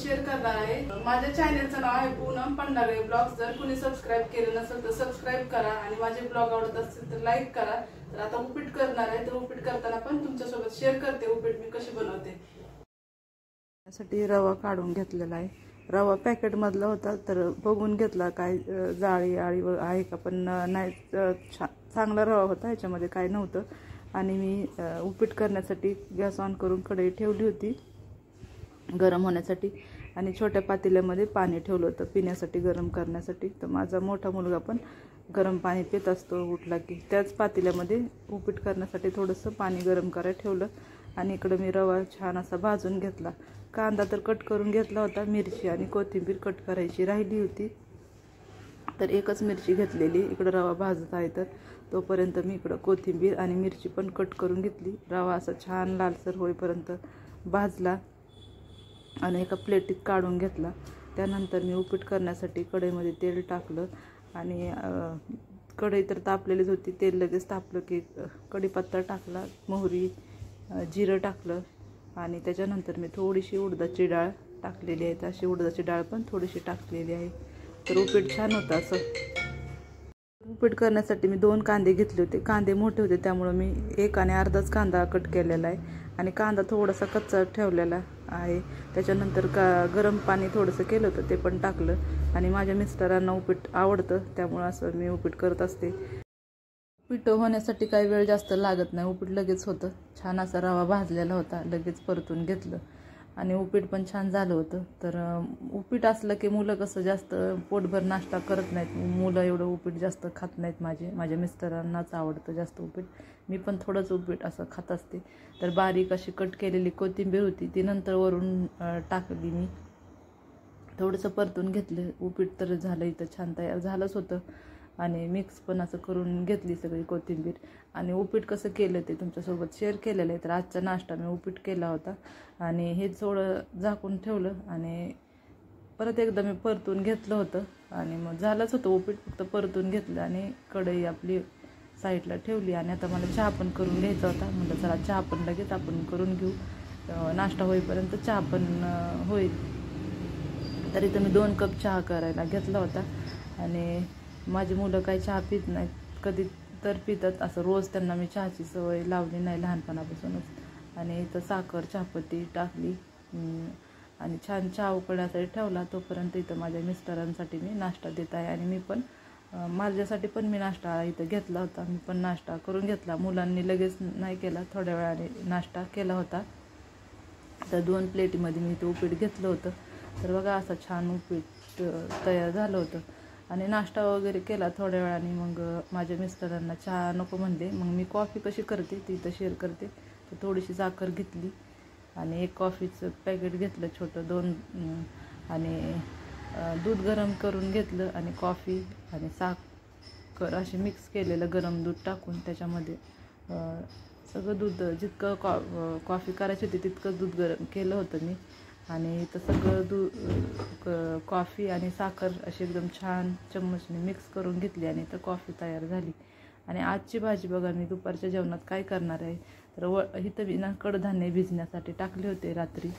Share करणार आहे। माझ्या चॅनलचं नाव आहे पूनम पंडारे ब्लॉग्स। जर कोणी सबस्क्राईब केलं नसेल तर सबस्क्राईब करा आणि माझे ब्लॉग आवडत असतील तर लाईक करा। तर आता उपीट करणार आहे, तर उपीट करताना पण तुमच्यासोबत शेअर करते उपीट मी कशी बनवते। त्यासाठी रवा काढून घेतलेला आहे। रवा पॅकेट मधला होता तर बघून घेतला काय जाळी आळी आहे का, पण नाही, चांगला रवा होता, ह्याच्यामध्ये काय नव्हतं। आणि मी उपीट करण्यासाठी गॅस ऑन करून कढई ठेवली होती गरम होण्यासाठी आणि छोट्या पातेल्यामध्ये पाणी ठेवलं होतं पिण्यासाठी, गरम करण्यासाठी। तर माझा मोठा मुलगा पण गरम पाणी पित असतो उठला की। त्याच पातेल्यामध्ये उपीट करण्यासाठी थोडंसं पाणी गरम करायला ठेवलं आणि इकडं मी रवा छान असा भाजून घेतला। कांदा तर कट करून घेतला होता, मिरची आणि कोथिंबीर कट करायची राहिली होती, तर एकच मिरची घेतलेली। इकडं रवा भाजत आहे तर तोपर्यंत मी इकडं कोथिंबीर आणि मिरची पण कट करून घेतली। रवा असा छान लालसर होईपर्यंत भाजला आणि एका प्लेटीत काढून घेतला। त्यानंतर मी उपीट करण्यासाठी कढईमध्ये तेल टाकलं आणि कढई तर तापलेलीच होती। तेल लगेच तापलं की कढीपत्ता टाकला, मोहरी, जिरं टाकलं आणि त्याच्यानंतर मी थोडीशी उडदाची डाळ टाकलेली आहे। अशी उडदाची डाळ पण थोडीशी टाकलेली आहे, तर उपीट छान होतं असं। उपीट करण्यासाठी मी 2 कांदे घेतले होते। कांदे मोठे होते त्यामुळे मी 1 आणि अर्धाच कांदा कट केलेला आहे आणि कांदा थोडासा कच्चा ठेवलेला आहे। त्याच्यानंतर गरम पाणी थोडंसं केलं होतं ते पण टाकलं आणि माझ्या मिस्टरांना उपीट आवडतं त्यामुळे असं मी उपीट करत असते। उपीट होण्यासाठी काही वेळ जास्त लागत नाही, उपीट लगेच होतं। छान असा रवा भाजलेला होता, लगेच परतून घेतलं आणि उपीट पण छान झालं होतं। तर उपीट असलं की मुलं कसं जास्त पोटभर नाश्ता करत नाहीत, मुलं एवढं उपीट जास्त खात नाहीत। माझ्या मिस्टरांनाच आवडतं जास्त उपीट, मी पण थोडंच उपीट असं खात असते। तर बारीक अशी कट केलेली कोथिंबीर होती ती नंतर वरून टाकली मी, थोडंसं परतून घेतलं। उपीट तर झालं, इथं छान तयार झालंच होतं आणि मिक्स पण असं करून घेतली सगळी कोथिंबीर। आणि उपीट कसं केलं ते तुमच्यासोबत शेअर केलेलं आहे। तर आजचा नाश्ता मी उपीट केला होता आणि हे थोडं झाकून ठेवलं आणि परत एकदा मी परतून घेतलं होतं आणि मग झालंच होतं उपीट, फक्त परतून घेतलं आणि कढई आपली साईडला ठेवली। आणि आता मला चहा पण करून घ्यायचा होता, म्हटलं चला चहा पण लगेच आपण करून घेऊ, नाश्ता होईपर्यंत चहा पण होईल। तरी तर मी 2 कप चहा करायला घेतला होता आणि माझी मुलं काही चहा पित नाहीत, कधी तर पितात, असं रोज त्यांना मी चहाची सवय लावली नाही लहानपणापासूनच। आणि इथं साखर चहापत्ती टाकली आणि छान चहा उकळण्यासाठी ठेवला। तोपर्यंत इथं माझ्या मिस्टरांसाठी मी नाश्ता देत आहे आणि मी पण माझ्यासाठी पण मी नाश्ता इथं घेतला होता, मी पण नाश्ता करून घेतला। मुलांनी लगेच नाही केला, थोड्या वेळाने नाश्ता केला होता। तर 2 प्लेटीमध्ये मी इथं उपीट घेतलं होतं। तर बघा असं छान उपीट तयार झालं होतं आणि नाश्ता वगैरे केला थोड्या वेळाने। मग माझ्या मिस्टरांना चहा नको म्हणले, मग मी कॉफी कशी करते ती इथं शेअर करते। तर थोडीशी साखर घेतली आणि 1 कॉफीचं पॅकेट घेतलं छोटं 2 आणि दूध गरम करून घेतलं आणि कॉफी आणि साखर असे मिक्स केलेलं गरम दूध टाकून त्याच्यामध्ये सगळं दूध जितकं कॉफी करायची होती तितकं दूध गरम केलं होतं मी आणि इथं सगळं कॉफी आणि साखर अशी एकदम छान चम्मचने मिक्स करून घेतली आणि इथं कॉफी तयार झाली। आणि आजची भाजी बघा मी दुपारच्या जेवणात काय करणार आहे, तर इथं मी ना कडधान्य भिजण्यासाठी टाकले होते रात्री,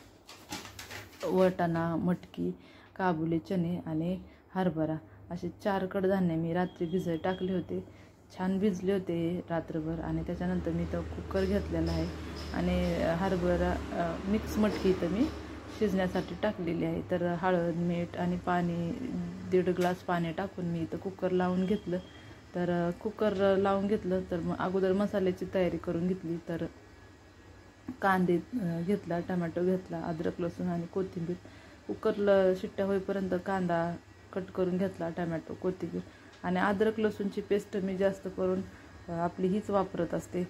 वाटाणा, मटकी, काबुली चणे आणि हरभरा असे 4 कडधान्य मी रात्री भिजायला टाकले होते। छान भिजले होते रात्रभर आणि त्याच्यानंतर मी तो कुकर घेतलेला आहे आणि हरभरा मिक्स मटकी इथं मी शिजण्यासाठी टाकलेली आहे। तर हळद, मीठ आणि पाणी 1.5 ग्लास पाणी टाकून मी इथं कुकर लावून घेतलं। तर कुकर लावून घेतलं तर मग अगोदर मसाल्याची तयारी करून घेतली। तर कांदे घेतला, टमॅटो घेतला, अद्रक लसूण आणि कोथिंबीर, कुकरला शिट्ट्या होईपर्यंत कांदा कट करून घेतला, टमॅटो, कोथिंबीर आणि अद्रक लसूणची पेस्ट मी जास्त करून आपली हीच वापरत असते,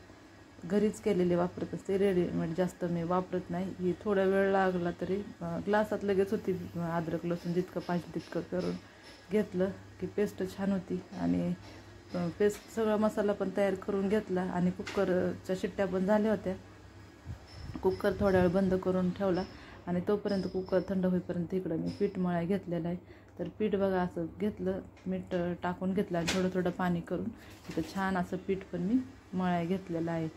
घरीच केलेली वापरत असते, रेडीमेड जास्त मी वापरत नाही। ही थोडा वेळ लागला तरी ग्लासात लगेच होती अद्रक लसूण, जितकं पाहिजे तितकं करून घेतलं की पेस्ट छान होती। आणि पेस्ट सगळा मसाला पण तयार करून घेतला आणि कुकरच्या शिट्ट्या पण झाल्या होत्या। कुकर थोडा वेळ बंद करून ठेवला आणि तोपर्यंत कुकर थंड होईपर्यंत इकडं मी पीठ मळाय घेतलेलं आहे। तर पीठ बघा असं घेतलं, मीठ टाकून घेतलं आणि थोडं थोडं पाणी करून इथं छान असं पीठ पण मी मळाय घेतलेलं आहे।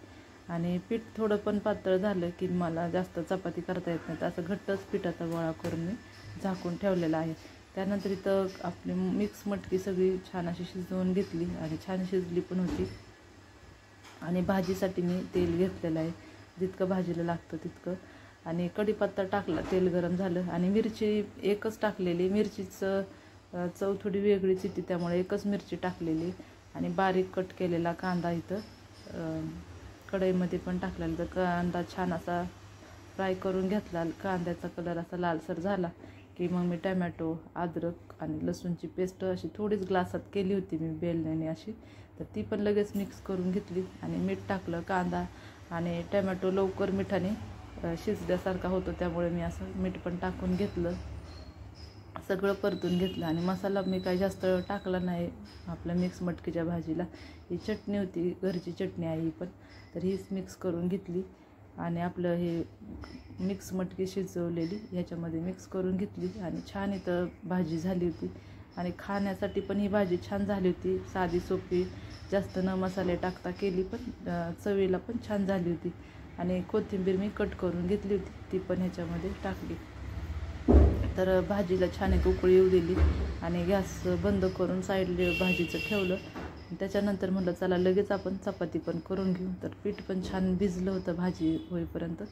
आणि पीठ थोडं पण पातळ झालं की मला जास्त चपाती करता येत नाही, तर असं घट्टच पिठाचा गोळा करून मी झाकून ठेवलेला आहे. त्यानंतर इथं आपली मिक्स मटकी सगळी छान अशी शिजवून घेतली आणि छान शिजली पण होती. आणि भाजीसाठी मी तेल घेतलेलं आहे, जितकं भाजीला लागतं तितकं. आणि कढीपत्ता टाकला, तेल गरम झालं आणि मिरची एकच टाकलेली. मिरचीचं चव थोडी वेगळीच येते, त्यामुळे एकच मिरची टाकलेली. आणि बारीक कट केलेला कांदा इथं कढईमध्ये पण टाकलेला. तर कांदा छान असा फ्राय करून घेतला. कांद्याचा कलर असा लालसर झाला की मग मी टमॅटो, अद्रक आणि लसूणची पेस्ट अशी थोडीच ग्लासात केली होती मी बेलण्याने अशी, तर ती पण लगेच मिक्स करून घेतली. आणि मीठ टाकलं. कांदा आणि टमॅटो लवकर मिठाने शिजल्यासारखा होतो, त्यामुळे मी असं मीठ पण टाकून घेतलं. सगळं परतून घेतलं. आणि मसाला मी काही जास्त टाकला नाही आपल्या मिक्स मटकीच्या भाजीला. ही चटणी होती, घरची चटणी आहे ही पण, तर हीच मिक्स करून घेतली. आणि आपलं हे मिक्स मटकी शिजवलेली ह्याच्यामध्ये मिक्स करून घेतली. आणि छान इथं भाजी झाली होती. आणि खाण्यासाठी पण ही भाजी छान झाली होती, साधी सोपी, जास्त न मसाले टाकता केली, पण चवीला पण छान झाली होती. आणि कोथिंबीर मी कट करून घेतली होती, ती पण ह्याच्यामध्ये टाकली. तर भाजीला छान एक उकळी येऊ दिली आणि गॅस बंद करून साईडला भाजीचं ठेवलं. त्याच्यानंतर म्हटलं चला लगेच आपण चपाती पण करून घेऊ. तर पीठ पण छान भिजलं होतं भाजी होईपर्यंत.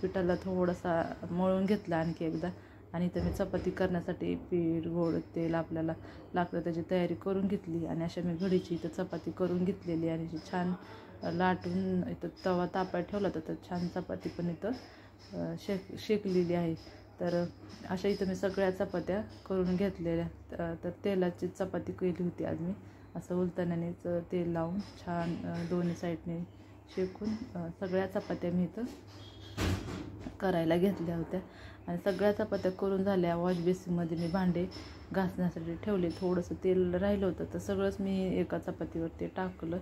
पिठाला थोडासा मळून घेतला आणखी एकदा. आणि इथं मी चपाती करण्यासाठी पीठ, गोड, तेल आपल्याला लागतं त्याची तयारी करून घेतली. आणि अशा मी घडीची इथं चपाती करून घेतलेली आणि छान लाटून इथं तवा तापायला ठेवला तर छान चपाती पण इथं शेकलेली आहे. तर अशा इथं मी सगळ्या चपात्या करून घेतलेल्या. तर तेलाची चपाती केली होती आज मी, असं उलटण्यानेच तेल लावून छान दोन्ही साईडने शेकून सगळ्या चपात्या मी इथं करायला घेतल्या होत्या. आणि सगळ्या चपात्या करून झाल्या. वॉश बेसिनमध्ये मी भांडे घासण्यासाठी ठेवले. थोडंसं तेल राहिलं होतं तर सगळंच मी एका चपातीवरती टाकलं.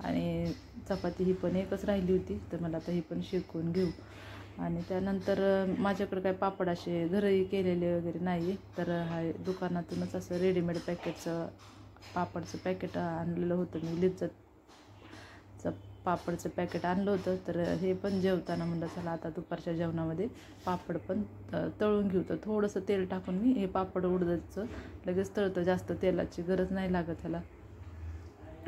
आणि चपाती ही पण एकच राहिली होती, तर मला आता ही पण शेकून घेऊ. आणि त्यानंतर माझ्याकडे काय पापड असे घरही केलेले वगैरे नाही, तर हा दुकानातूनच असं रेडीमेड पॅकेटचं पापडचं पॅकेट आणलेलं होतं मी. लिज्जतचं पापडचं पॅकेट आणलं होतं. तर हे पण जेवताना म्हणलं चला आता दुपारच्या जेवणामध्ये पापड पण तळून घेऊ. तर थोडंसं तेल टाकून मी हे पापड उडदाचं लगेच तळतं, जास्त तेलाची गरज नाही लागत ह्याला.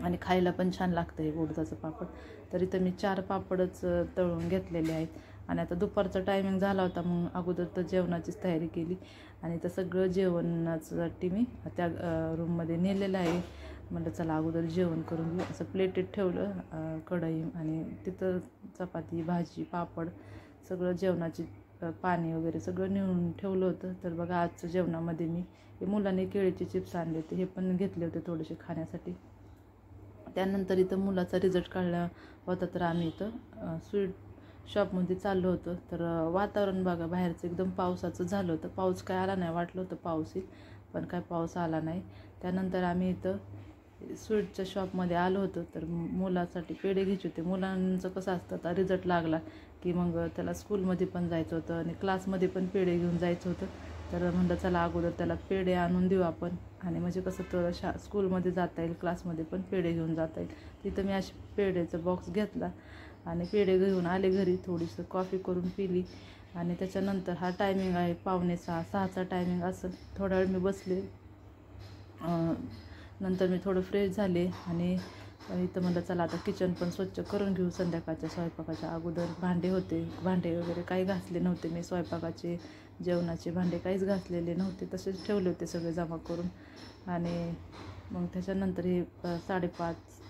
आणि खायला पण छान लागतं हे उडदाचं पापड. तर इथं मी 4 पापडच तळून घेतलेले आहेत. आणि आता दुपारचा टायमिंग झाला होता, मग अगोदर तर जेवणाचीच तयारी केली. आणि तर सगळं जेवणासाठी मी त्या रूममध्ये नेलेलं आहे. म्हटलं चला अगोदर जेवण करून घेऊ. असं प्लेटेत ठेवलं कढई, आणि तिथं चपाती, भाजी, पापड सगळं जेवणाची पाणी वगैरे सगळं नेऊन ठेवलं होतं. तर बघा आजचं जेवणामध्ये मी हे मुलांनी केळीचे चिप्स आणले होते, हे पण घेतले होते थोडेसे खाण्यासाठी. त्यानंतर इथं मुलाचा रिझल्ट काढला होता, तर आम्ही इथं स्वीट शॉपमध्ये चाललो होतो. तर वातावरण बघा बाहेरचं एकदम पावसाचं झालं होतं. पाऊस काय आला नाही, वाटलं होतं पाऊस येईल पण काय पाऊस आला नाही. त्यानंतर आम्ही इथं स्वीटच्या शॉपमध्ये आलो होतो. तर मुलासाठी पेढे घ्यायचे होते. मुलांचं कसं असतं, आता रिझल्ट लागला की मग त्याला स्कूलमध्ये पण जायचं होतं आणि क्लासमध्ये पण पेढे घेऊन जायचं होतं. तर म्हणलं चला अगोदर त्याला पेढे आणून देऊ आपण, आणि म्हणजे कसं तर स्कूलमध्ये जाता येईल, क्लासमध्ये पण पेढे घेऊन जाता येईल. तिथं मी अशी पेढेचा बॉक्स घेतला आणि पेढे घेऊन आले घरी. थोडीसं कॉफी करून पिली. आणि त्याच्यानंतर हा टायमिंग आहे 5:45, 6चा टायमिंग असं. थोडा वेळ मी बसले. नंतर मी थोडं फ्रेश झाले आणि इथं म्हणलं चला आता किचन पण स्वच्छ करून घेऊ. संध्याकाळच्या स्वयंपाकाच्या अगोदर भांडे होते, भांडे वगैरे काही घासले नव्हते मी. स्वयंपाकाचे, जेवणाचे भांडे काहीच घासलेले नव्हते, तसेच ठेवले होते सगळे जमा करून. आणि मग त्याच्यानंतर हे 5:30,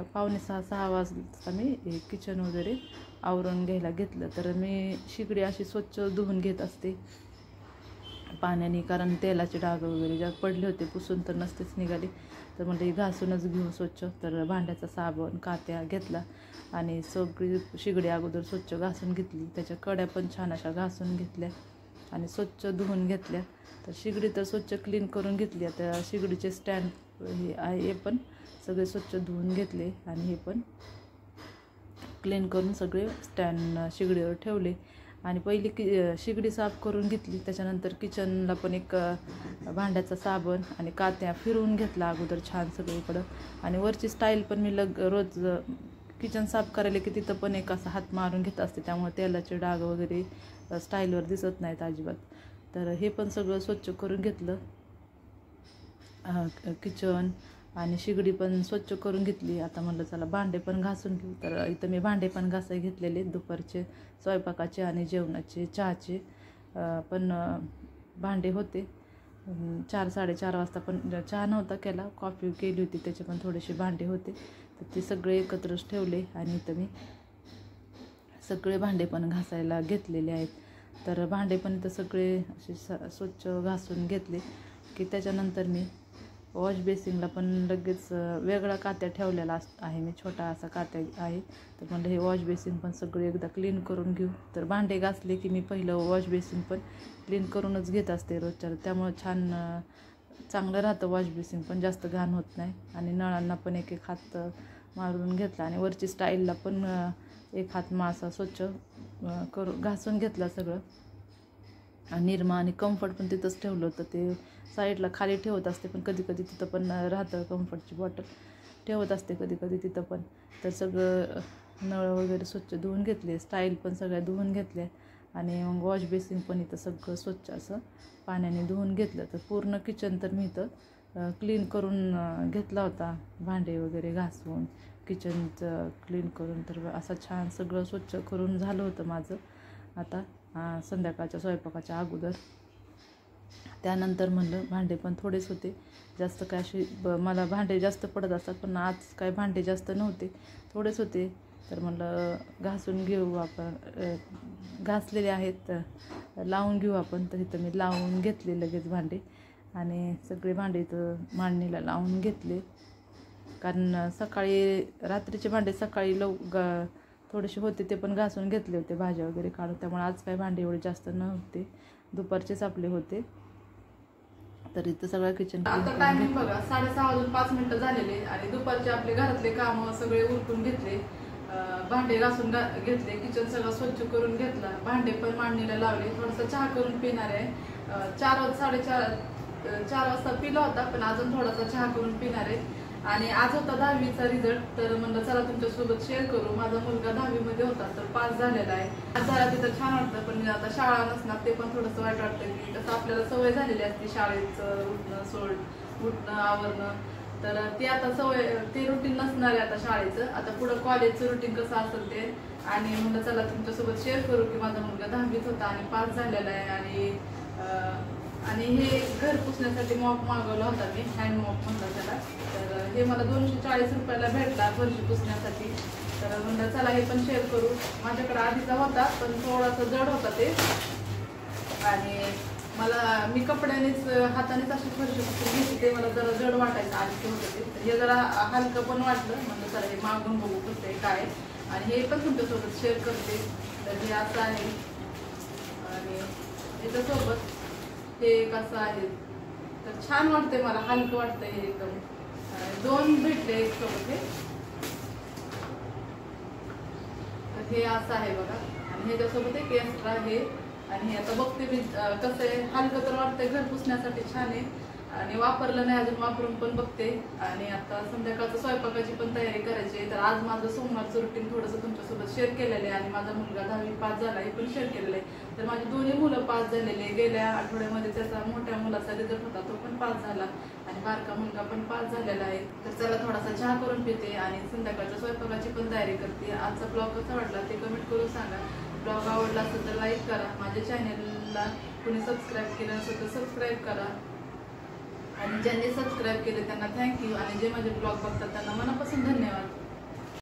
5:45, 6 वाजता मी हे किचन वगैरे आवरून घ्यायला घेतलं. तर मी शिगडी अशी स्वच्छ धुवून घेत असते पाण्याने, कारण तेलाचे डाग वगैरे ज्या पडले होते पुसून तर नसतेच निघाली. तर म्हणजे ही घासूनच घेऊ स्वच्छ. तर भांड्याचा साबण, कात्या घेतला आणि सगळी शिगडी अगोदर स्वच्छ घासून घेतली. त्याच्या कड्या पण छान अशा घासून घेतल्या आणि स्वच्छ धुवून घेतल्या. तर शिगडी तर स्वच्छ क्लीन करून घेतली. आता शिगडीचे स्टँड हे आहे हे पण सगळे स्वच्छ धुवून घेतले आणि हे पण क्लीन करून सगळे स्टँड शिगडीवर ठेवले. आणि पहिली शिगडी साफ करून घेतली. त्याच्यानंतर किचनला पण एक भांड्याचा साबण आणि कात्या फिरवून घेतला अगोदर छान सगळीकडं. आणि वरची स्टाईल पण मी रोज किचन साफ करायला की तिथं पण एक असा हात मारून घेत असते, त्यामुळे तेलाचे डाग वगैरे स्टाईलवर दिसत नाहीत अजिबात. तर हे पण सगळं स्वच्छ करून घेतलं. किचन आणि शिगडी पण स्वच्छ करून घेतली. आता म्हणलं चला भांडे पण घासून घेऊ. तर इथं मी भांडे पण घासाय घेतलेले, दुपारचे स्वयंपाकाचे आणि जेवणाचे, चहाचे पण भांडे होते. 4-4:30 वाजता पण चहा नव्हता केला, कॉफी केली होती, त्याचे पण थोडेसे भांडे होते. तर ते सगळे एकत्रच ठेवले आणि इथं मी सगळे भांडे पण घासायला घेतलेले आहेत. तर भांडे पण इथं सगळे असे स्वच्छ घासून घेतले की त्याच्यानंतर मी वॉश बेसिंगला पण लगेच वेगळा कात्या ठेवलेला आहे मी, छोटा असा कात्या आहे. तर म्हणलं हे वॉश बेसिंग पण सगळे एकदा क्लीन करून घेऊ. तर भांडे घासले की मी पहिलं वॉश बेसिंग पण क्लीन करूनच घेत असते रोजच्या, त्यामुळे चांगलं राहतं वॉश बेसिंग पण, जास्त घाण होत नाही. आणि नळांना पण एक हात मारून घेतला आणि वरची स्टाईलला पण एक हात असा स्वच्छ घासून घेतला सगळं. आणि निरमा आणि कम्फर्ट पण तिथंच ठेवलं होतं, ते साईडला खाली ठेवत असते, पण कधी कधी तिथं पण राहतं कम्फर्टची बॉटल ठेवत असते कधी कधी तिथं पण. तर सगळं नळ वगैरे स्वच्छ धुवून घेतले, स्टाईल पण सगळ्या धुवून घेतल्या आणि मग वॉश बेसिंग पण इथं सगळं स्वच्छ असं पाण्याने धुवून घेतलं. तर पूर्ण किचन तर मी इथं क्लीन करून घेतला होता, भांडे वगैरे घासून किचनचं क्लीन करून. तर असं छान सगळं स्वच्छ करून झालं होतं माझं आता संध्याकाळच्या स्वयंपाकाच्या अगोदर. त्यानंतर म्हणलं भांडे पण थोडेच होते, जास्त काय अशी मला भांडे जास्त पडत असतात, पण आज काय भांडे जास्त नव्हते, थोडेच होते. तर म्हणलं घासून घेऊ आपण, घासलेले आहेत लावून घेऊ आपण. तर इथं मी लावून घेतले लगेच भांडे आणि सगळे भांडे इथं मांडणीला लावून घेतले. कारण सकाळी रात्रीचे भांडे सकाळी थोडेसे होते ते पण घासून घेतले होते भाज्या वगैरे काढून, त्यामुळे आज काय भांडे एवढे जास्त नव्हते, दुपारचेच आपले होते. तर इथं सगळं किचन आता टायमिंग बघा 6:30 झालेले आणि दुपारचे आपले घरातले कामं सगळे उरकून घेतले, भांडे घासून घेतले, किचन सगळं स्वच्छ करून घेतला, भांडे पण मांडणीला लावले. थोडासा चहा करून पिणार आहे, 4 वाजता पिला होता, पण अजून थोडासा चहा करून पिणार आहे. आणि आज होता 10वीचा रिझल्ट, तर म्हणलं चला तुमच्यासोबत शेअर करू. माझा मुलगा 10वीमध्ये होता, तर पास झालेला आहे. आज जरा तिथं छान वाटतं, पण आता शाळा नसणार ते पण थोडंसं वाईट वाटतं की कसं आपल्याला सवय झालेली असते शाळेचं उठणं आवरणं. तर ती आता ते रुटीन नसणार आहे आता शाळेचं. आता पुढं कॉलेजचं रुटीन कसं असेल ते. आणि म्हणलं चला तुमच्यासोबत शेअर करू की माझा मुलगा 10वीत होता आणि पास झालेला आहे. आणि हे घर पुसण्यासाठी मॉप मागवला होता मी, हँड मॉप म्हणलं त्याला. तर हे मला 240 रुपयाला भेटला फरशी पुसण्यासाठी. तर म्हणलं चला हे पण शेअर करू. माझ्याकडे आधीचा होता, पण थोडासा जड होता ते, आणि मी कपड्यानेच हातानेच अशी फरशी पुसून घेतली, ते मला जरा जड वाटायचं आधीचं होतं ते. तर हे जरा हलकं पण वाटलं, म्हणलं चला हे मागून बघू कसं आहे काय, आणि हे पण तुमच्यासोबत शेअर करते. तर हे असं आहे आणि याच्यासोबत हे कसं आहे, तर छान वाटतंय मला, हलकं वाटतंय हे एकदम. 2 भेटले एक सोबत हे. तर हे असं आहे बघा, आणि ह्याच्यासोबत एक एक्स्ट्रा हे. आणि आता बघते मी कसं आहे, हलकं तर वाटतंय, घर पुसण्यासाठी छान आहे. आणि वापरलं नाही अजून, वापरून पण बघते. आणि आता संध्याकाळचं स्वयंपाकाची पण तयारी करायची आहे. तर आज माझं सोमवारचं रुटीन थोडंसं तुमच्यासोबत शेअर केलेलं आहे. आणि माझा मुलगा 10वी पास झाला हे पण शेअर केलेलं आहे. तर माझी दोन्ही मुलं पास झालेले. गेल्या आठवड्यामध्ये त्याचा मोठ्या मुलाचा रिझल्ट होता, तो पण पास झाला, आणि बारका मुलगा पण पास झालेला आहे. तर चला थोडासा चहा करून पिते आणि संध्याकाळच्या स्वयंपाकाची पण तयारी करते. आजचा ब्लॉग कसा वाटला ते कमेंट करून सांगा. ब्लॉग आवडला असेल तर लाईक करा, माझ्या चॅनलला कोणी सबस्क्राईब केलं असेल तर सबस्क्राईब करा. आणि ज्यांनी सबस्क्राईब केले त्यांना थँक्यू, आणि जे माझे ब्लॉग बघतात त्यांना मनापासून धन्यवाद.